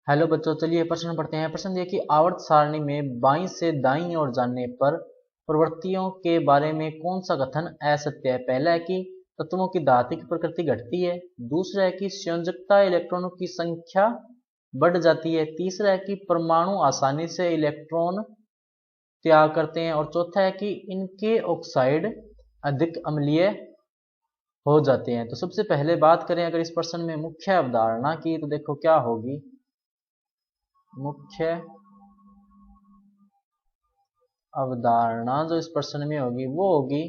Hello बच्चों, चलिए प्रश्न पढ़ते हैं। प्रश्न देखिए, आवर्त सारणी में बाईं से दाईं ओर जाने पर प्रवृत्तियों के बारे में कौन सा कथन असत्य है। पहला है कि तत्वों की दातिक प्रकृति घटती है। दूसरा है कि संयोजकता इलेक्ट्रॉनों की संख्या बढ़ जाती है। तीसरा है कि परमाणु आसानी से इलेक्ट्रॉन त्याग करते हैं। और चौथा है कि इनके ऑक्साइड अधिक अम्लीय हो जाते हैं। तो सबसे पहले बात करें अगर इस प्रश्न में मुख्य अवधारणा की, तो देखो क्या होगी। मुख्य अवधारणा जो इस प्रश्न में होगी वो होगी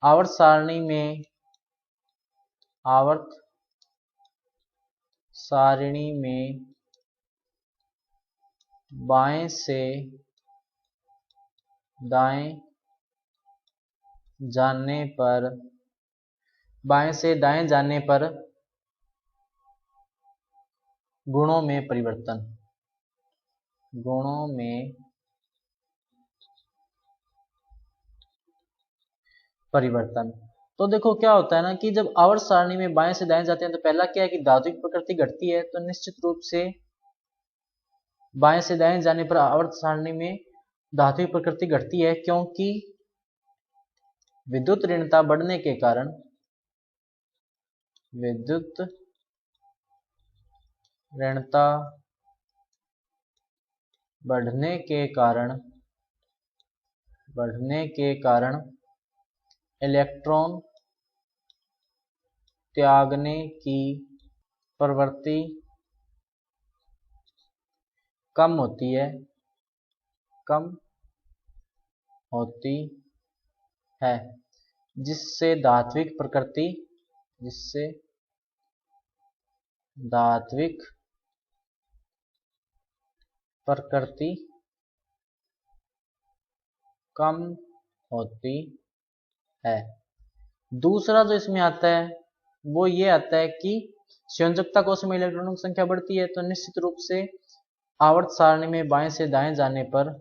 आवर्त सारणी में बाएं से दाएं जाने पर गुणों में परिवर्तन। तो देखो क्या होता है ना कि जब आवर्त सारणी में बाएं से दाएं जाते हैं तो पहला क्या है कि धात्विक प्रकृति घटती है। तो निश्चित रूप से बाएं से दाएं जाने पर आवर्त सारणी में धात्विक प्रकृति घटती है, क्योंकि विद्युत ऋणता बढ़ने के कारण इलेक्ट्रॉन त्यागने की प्रवृत्ति कम होती है, जिससे धात्विक प्रकृति कम होती है। दूसरा जो इसमें आता है वो ये आता है कि संयोजकता कोश में इलेक्ट्रॉनों की संख्या बढ़ती है। तो निश्चित रूप से आवर्त सारणी में बाएं से दाएं जाने पर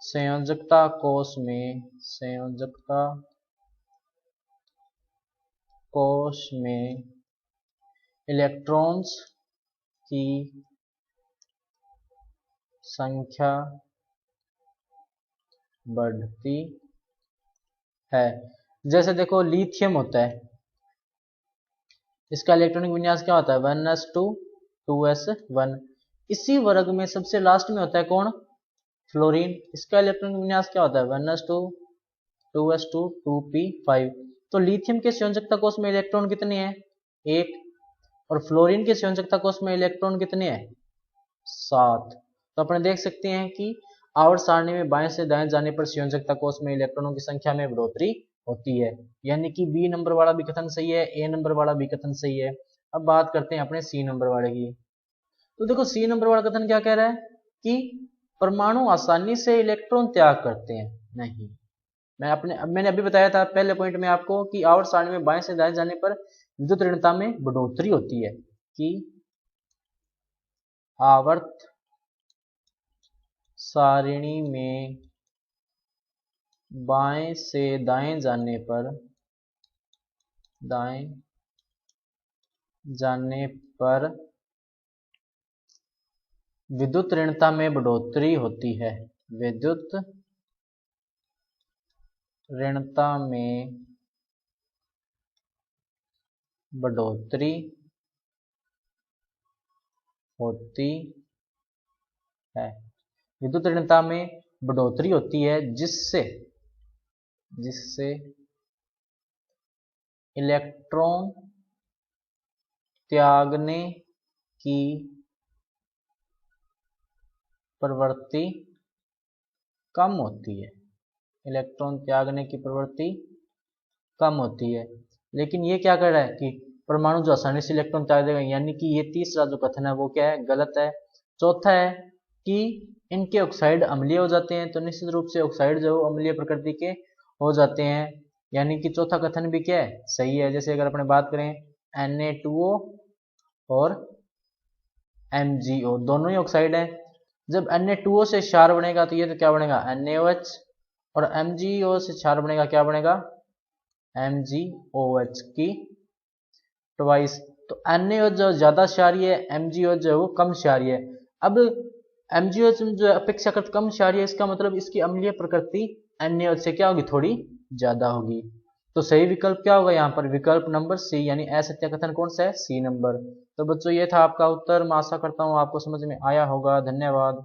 संयोजकता कोश में इलेक्ट्रॉन्स की संख्या बढ़ती है। जैसे देखो लिथियम होता है, इसका इलेक्ट्रॉनिक विन्यास क्या होता है 1s2 2s1। इसी वर्ग में सबसे लास्ट में होता है कौन, फ्लोरीन। इसका इलेक्ट्रॉनिक विन्यास क्या होता है 1s2 2s2 2p5। तो लिथियम के संयोजकता कोश में इलेक्ट्रॉन कितने हैं 1, और फ्लोरीन के संयोजकता कोश में इलेक्ट्रॉन कितने हैं 7। तो अपने देख सकते हैं कि आवर्त सारणी में बाएं से दाएं जाने पर संयोजकता कोश में इलेक्ट्रॉनों की संख्या में बढ़ोतरी होती है, यानी कि बी नंबर वाला भी कथन सही है, ए नंबर वाला भी कथन सही है। अब बात करते हैं अपने सी नंबर वाले की। तो देखो सी नंबर वाला कथन क्या कह रहा है कि परमाणु आसानी से इलेक्ट्रॉन त्याग करते हैं। नहीं, मैंने अभी बताया था पहले पॉइंट में आपको कि आवर्त सारणी में बाएं से दाएं जाने पर विद्युत ऋणता में बढ़ोतरी होती है, कि आवर्त सारणी में बाएं से दाएं जाने पर विद्युत ऋणता में बढ़ोतरी होती है। विद्युत ऋणता में बढ़ोतरी होती है। विद्युत ऋणता में बढ़ोतरी होती है जिससे इलेक्ट्रॉन त्यागने की प्रवृत्ति कम होती है। इलेक्ट्रॉन त्यागने की प्रवृत्ति कम होती है। लेकिन ये क्या कर रहा है कि परमाणु जो आसानी से इलेक्ट्रॉन त्याग देगा, यानी कि ये तीसरा जो कथन है वो क्या है, गलत है। चौथा है कि इनके ऑक्साइड अम्लीय हो जाते हैं। तो निश्चित रूप से ऑक्साइड जो अम्लीय प्रकृति के हो जाते हैं, यानी कि चौथा कथन भी क्या है, सही है। जैसे अगर अपने बात करें Na2O और MgO, दोनों ही ऑक्साइड है। जब Na2O से क्षार बनेगा तो ये तो क्या बनेगा NaOH, और MgO से क्षार बनेगा क्या बनेगा MgOH की ट्वाइस। तो NaOH जो ज्यादा क्षारीय है, MgO जो है वो कम क्षारीय है। अब MgOH जो अपेक्षाकृत कम क्षारीय है, इसका मतलब इसकी अम्लीय प्रकृति NaOH से क्या होगी, थोड़ी ज्यादा होगी। तो सही विकल्प क्या होगा यहाँ पर, विकल्प नंबर सी, यानी असत्य कथन कौन सा है, सी नंबर। तो बच्चों ये था आपका उत्तर। मैं आशा करता हूँ आपको समझ में आया होगा। धन्यवाद।